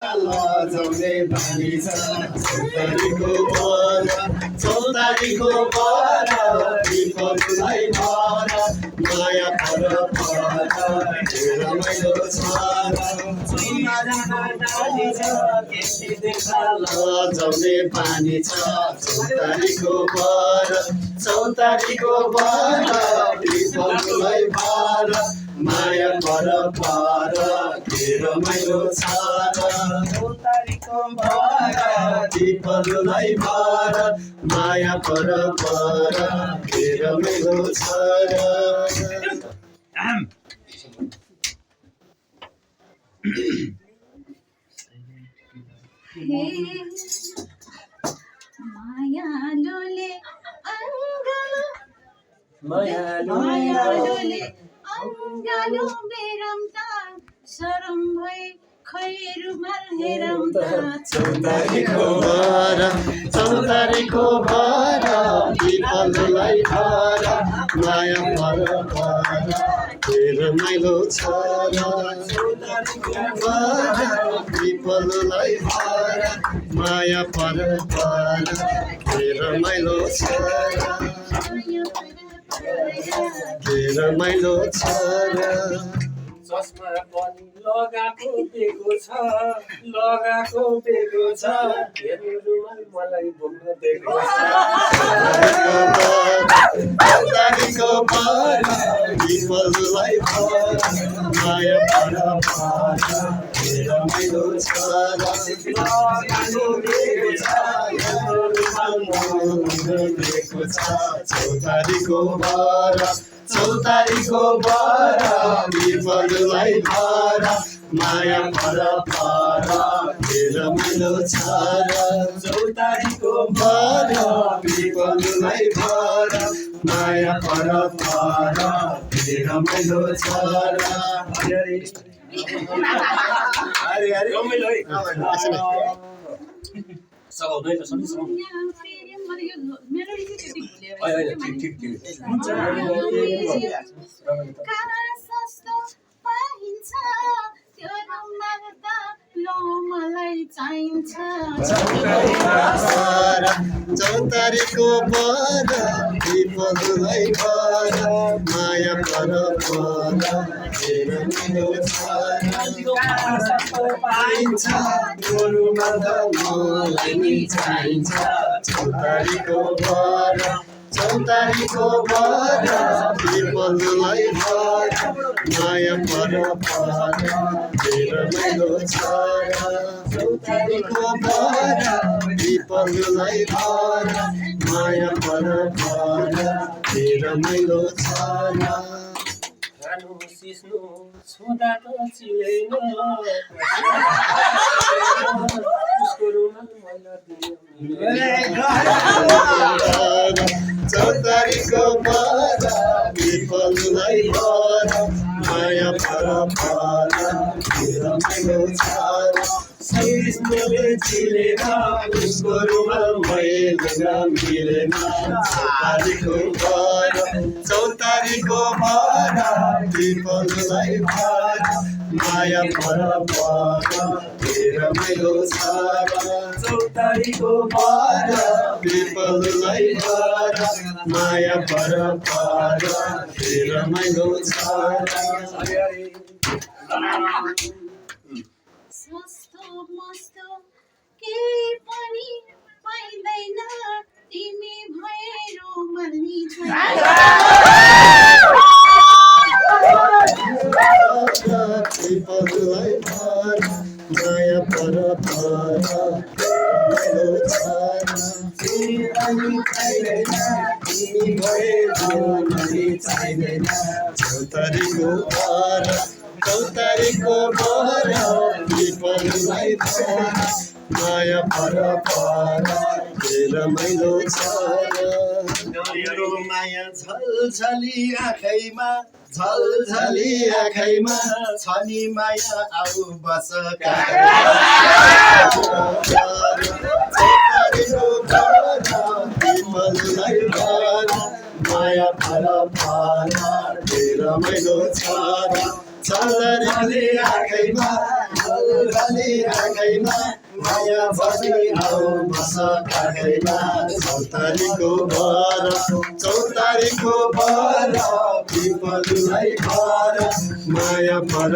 लजाउने बानी छ चौतारीको बर चौतारीको बर विपदलाई भर माया पर रमाइलो छ लजाउने बानी छ चौतारीको बर विपदलाई भर माया पर के रमाइलो छ चौतारीको बर विपदलाई भर माया पर के रमाइलो छ मायालुले अङ्गालो बेरम्ता शरम भई खैरुमाल हेरम्ता चौतारीको बर विपदलाई भर माया पर के रमाइलो छ विपदलाई भर माया पर के रमाइलो छ के रमाइलो छ चस्मा पनि लगाएको बेको छ हेर्नु रुमाल मलाई बोक्न दिएको छ चौतारीको बर विपदलाई भर माया पर के रमाइलो छ चौतारीको बर विपदलाई भर माया पर के रमाइलो छ चौतारीको बर विपदलाई भर माया पर के रमाइलो छ सघाउँदै त सबै मलाई चाहिन्छ चौतारीको बर विपदलाई भर माया पर के रमाइलो छ पाइन्छ गोरुमा त मलाई नि चाहिन्छ चौतारीको बर विपदलाई भर माया पर के रमाइलो छ चौतारीको बर विपदलाई भर माया पर के रमाइलो छ खानु सिस्नु छुँदा त चिलेन उसको रुमाल मैला चौतारीको बर विपदलाई भर माया पर के रमाइलो छ सिस्नुले चिलेन उसको रुमाल मैला मिलेन चौतारीको बर विपदलाई भर माया पर के रमाइलो छ चौतारीको बर विपदलाई भर माया पर के रमाइलो छ सस्तो मस्तो केही पनि पाइँदैन तिमी भएर मर्नी विपदलाई भर माया पर चौतारीको बर विपदलाई भर माया पर के रमाइलो छ माया झलझली आँखैमा छ नि माया आऊ बस विपदलाई भर माया पर के रमाइलो छ चौतारीको बर काखैमा माया भरी आऊ बस काखैमा चौतारीको भर पिपलुलाई भर माया पर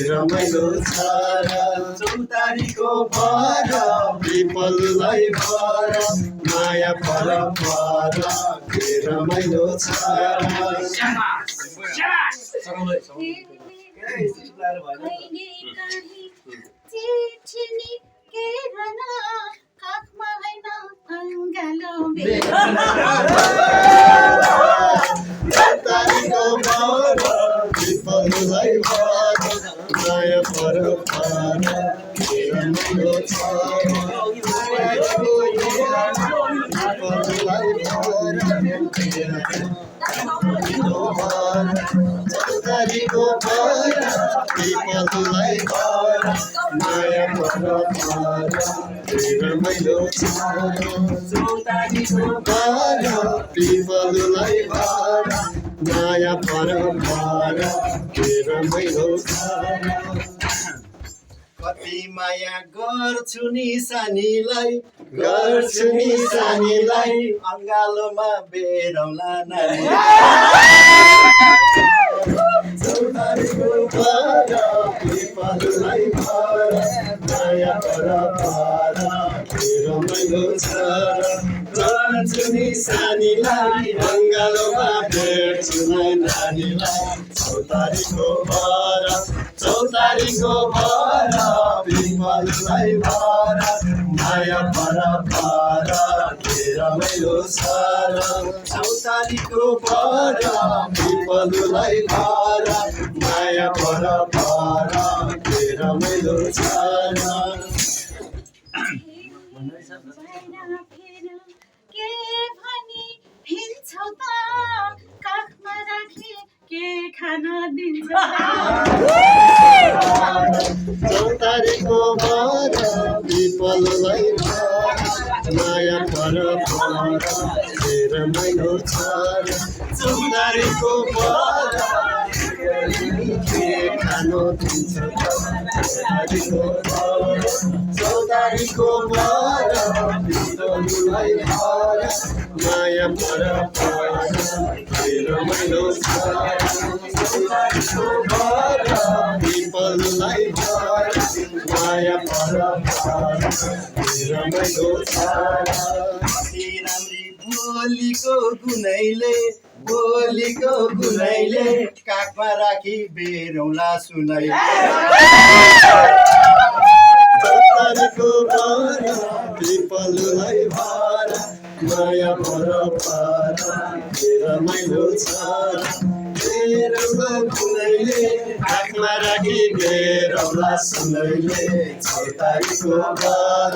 रमाइलो छ चौतारीको भर पिपलुलाई भर माया पर रमाइलो छ कहिले काहीँ चिठी निकेरन काखमा होइन अङ्गालो चौतारीको भर पिपलुलाई भर माया पर रमाइलो छ पिपलुलाई भर चौतारीको भर पिपलुलाई भर माया पर रमाइलो छ चौतारीको भर पिपलुलाई भर माया पर रमाइलो छ कति माया गर्छु नि सानीलाई अङ्गालोमा बेरौला नानी चौतारीको भर पिपलुलाई भर माया पर रमाइलो छ गर्छु नि सानीलाई अङ्गालोमा बेर्छु नानीलाई चौतारीको भर पिपलुलाई भर माया पर रमाइलो छ चौतारीको भर पिपलुलाई भर माया पर रमाइलो छ के भनी हिँड्छौ त काखमा राखी के खान दिन्छ चौतारीको भर पिपलुलाई भर माया पर रमाइलो छ चौतारीको भर के खानु दिन्छ चौतारीको भर पिपलुलाई भर माया पर रमाइलो छ चौतारीको भर पिपलुलाई भर माया पर रमाइलो छ राम्री बोलीको गुनैले काखमा राखी बेरौला सुनाइ चौतारीको भर पिपलुलाई भर माया पर रमाइलो छ गुनैले काखमा राखी बेरौला सुनैले चौतारीको भर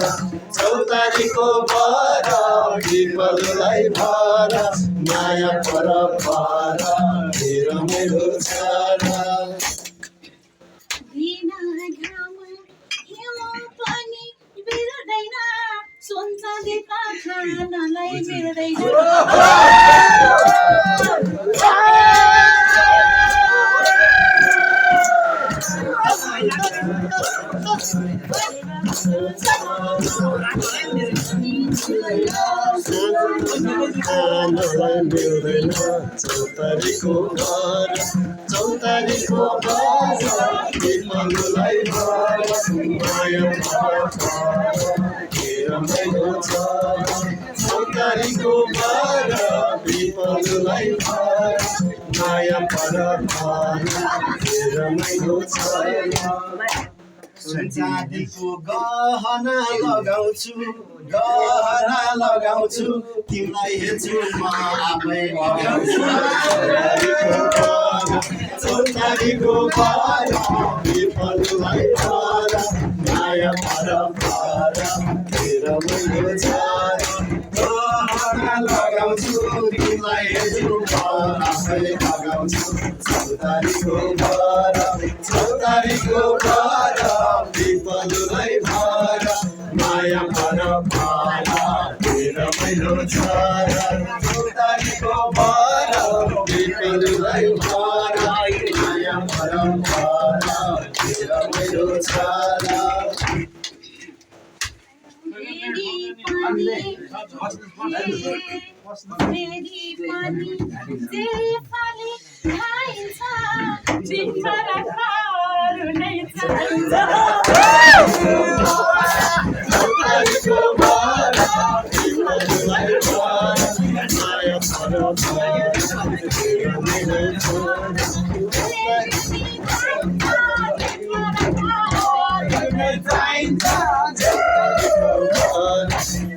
पिपलुलाई भर माया पर रमाइलो छ सोच्दै खानलाई मिल्दैन चौतारीको भर पिपलुलाई भर माया रमाइलो छ चौतारीको भर पिपलुलाई भर माया पर रमाइलो छ चाँदीको गहना लगाउँछु तिमीलाई हेर्छु म आफै चौतारीको भर पिपलुलाई भर माया पर रमाइलो छ गहना लगाउँछु तिमीलाई हेर्छु म आफै लगाउँछु चौतारीको भर पिपलुलाई भर माया पर रमाइलो छ चौतारीको भर पिपलुलाई भर माया पर रमाइलो छ मेरी पानी जे फाले खाइन्छ जिम्मा राख्नु नै चाहिन्छ चौतारीको बारा विपलुलाई भारा माया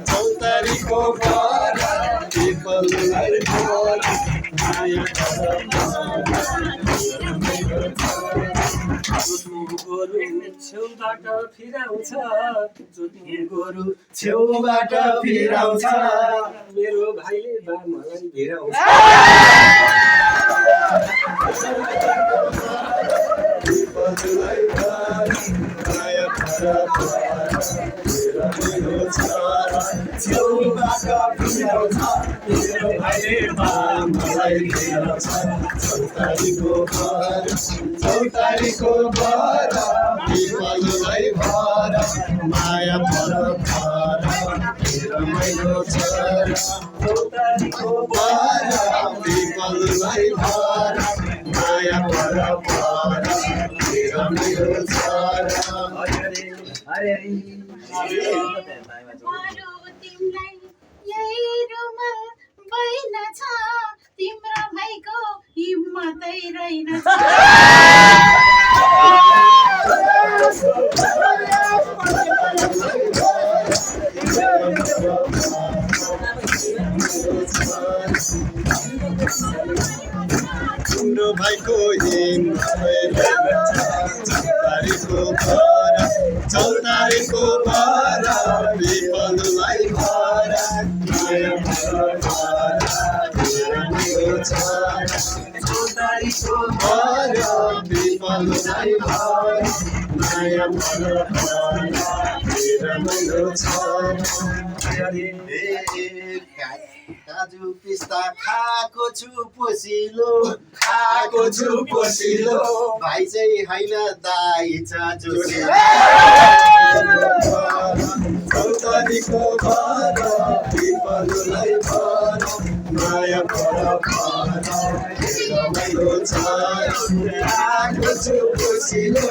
चौतारीको बारा विपलुलाई भारा माया छेउबाट फिराउँछ गोरु छेउबाट फिराउँछ मेरो भाइले बा मलाई भिराउँछ विपलुलाई भारा माया छेउबाट फिराउँछ मेरो भाइले बा मलाई भिराउँछ चौतारीको बारा विपलुलाई भारा माया रमाइलो छ चौतारीको बारा विपलुलाई भारा माया रमाइलो छ बरु तिमीलाई यही रुमल बैन छ तिम्रो भाइको हिम्मतै रहेनछ तिम्रो भाइको चौतारीको बारा विपलुलाई भारा चौतारीको बारा विपलुलाई भारा माया रमाइलो छ काजु पिस्ता खाएको छु पोसिलो भाइ चाहिँ होइन दाइ छ जोसिलो चौतारीको बारा विपलुलाई भारा माया रमाइलो छ खाएको छु पोसिलो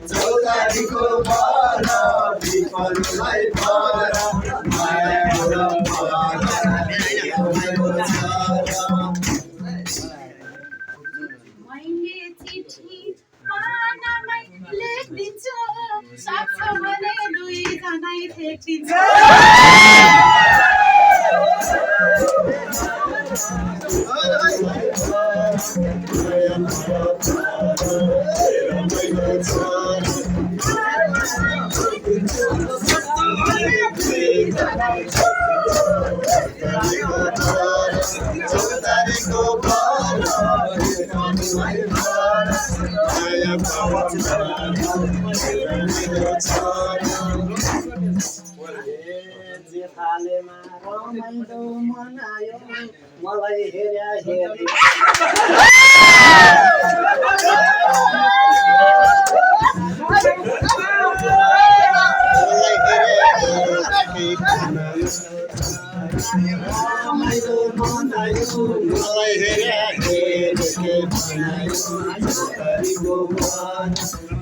चौतारीको बारा विपलुलाई भारा माया मैले चिठी पानामै लेखिदिन्छु सक्छ भने दुईजनै ठेक्दिन्छु चौतारीको बारा विपलुलाई भारा माया जेठालेमा रमाइलो मनायो मलाई हेर्या हेरे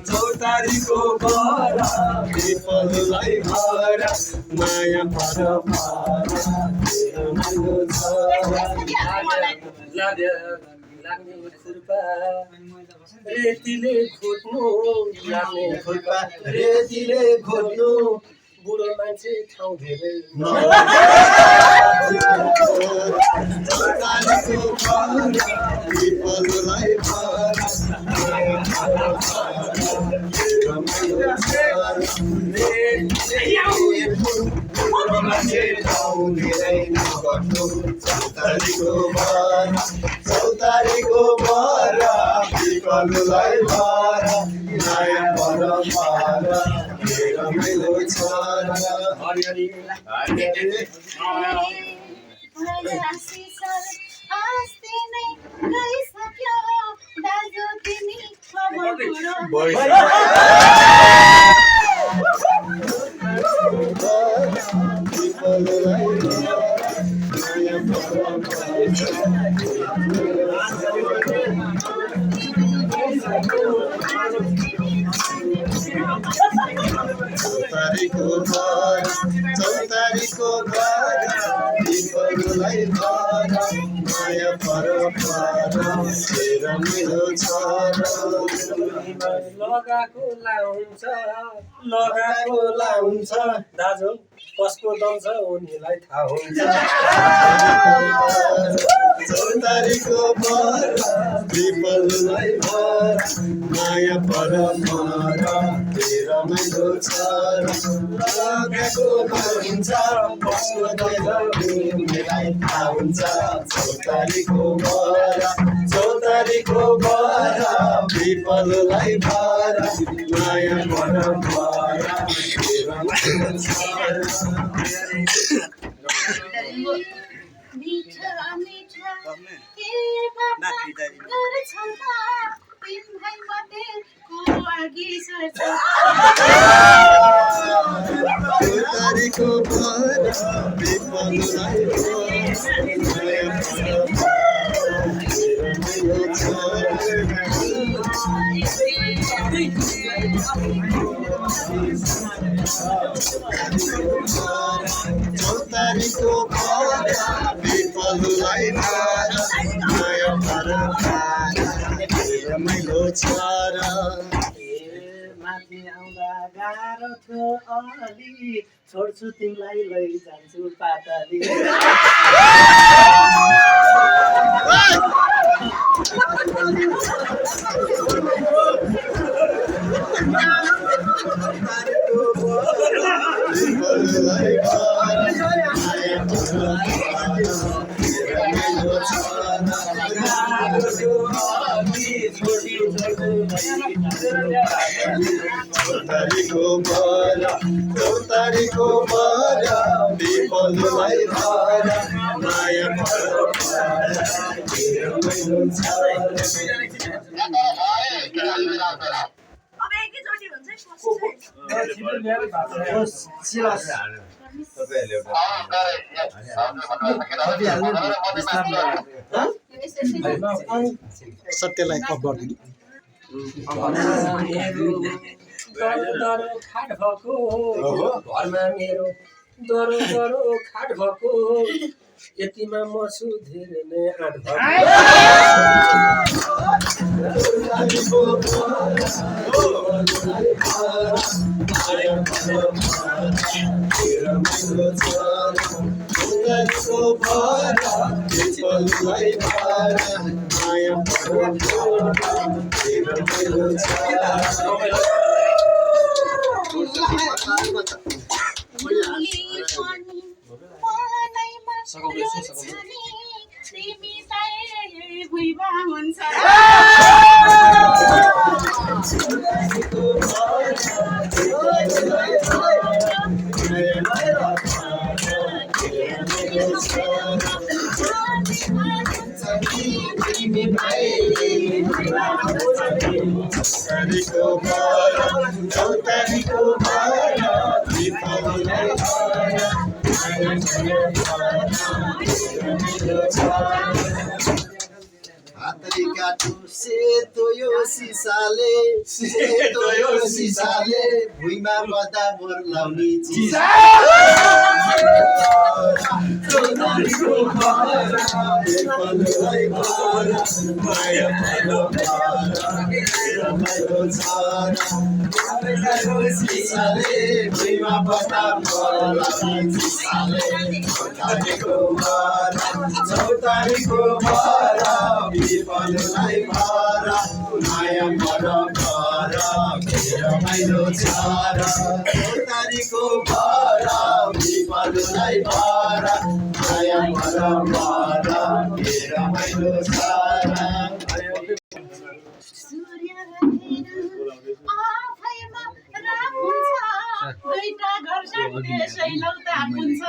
चौतारीको बारा विपलुलाई भारा माया रमाइलो छ लाग्ने खुर्पा रेतीले खोज्नु लाग्ने खुर्पा रेतीले खोज्नु बुढो मान्छे ठाउँ धेरै चौतारीको बारा विपलुलाई भारा चौतारीको बारा विपलुलाई भारा माया रमाइलो छ अस्ति नै गइसक्यो दाजु तिमी चौतारीको घर चौतारीको घर बिपलुलाई घर माया परपर हेर मेरो छोरा लगाएको लाउँछ दाजु कसको दम छ उनीलाई थाहा हुन्छ चौतारीको घर बिपलुलाई घर माया परपर हेर मेरो छोरा लगाएको हुन्छ कसको दम उनीलाई थाहा हुन्छ चौतारीको घर बिपलुलाई घर माया परपर हेर मेरो छोरा मीठा मीठा के बात गर्छौ त तिन भाइ मध्ये को अघि सर्छ चौतारीको घर बिपलुलाई चौतारीको घर बिपलुलाई घर माया परपर मेरो छोरा माथि आउँदा गाह्रो थियो अलि छोड्छु तिमीलाई लैजान्छु पाताली बिपलुलाई घर माया परपर मेरो छोरा चौतारीको घर बिपलुलाई घर माया परपर मेरो छोरा सत्यलाई अफ गरिदिनु दरो खाट भएको घरमा मेरो दरो खाट भएको यतिमा म छु धेरै नै आँट तिमी चाहिँ भुइँमा हुन्छ हातरी काटु सेतो यो सिसाले भुइँमा बदा मोर लाउने चिज भुइँमा बदा मोर लाउने चौतारीको घर बिपलुलाई घर माया परपर मेरो छोरा चौतारीको घर बिपलुलाई घर माया परपर मेरो छोरा सूर्य आफैमा राम हुन्छ दुईटा घर छन् शैलौता हुन्छ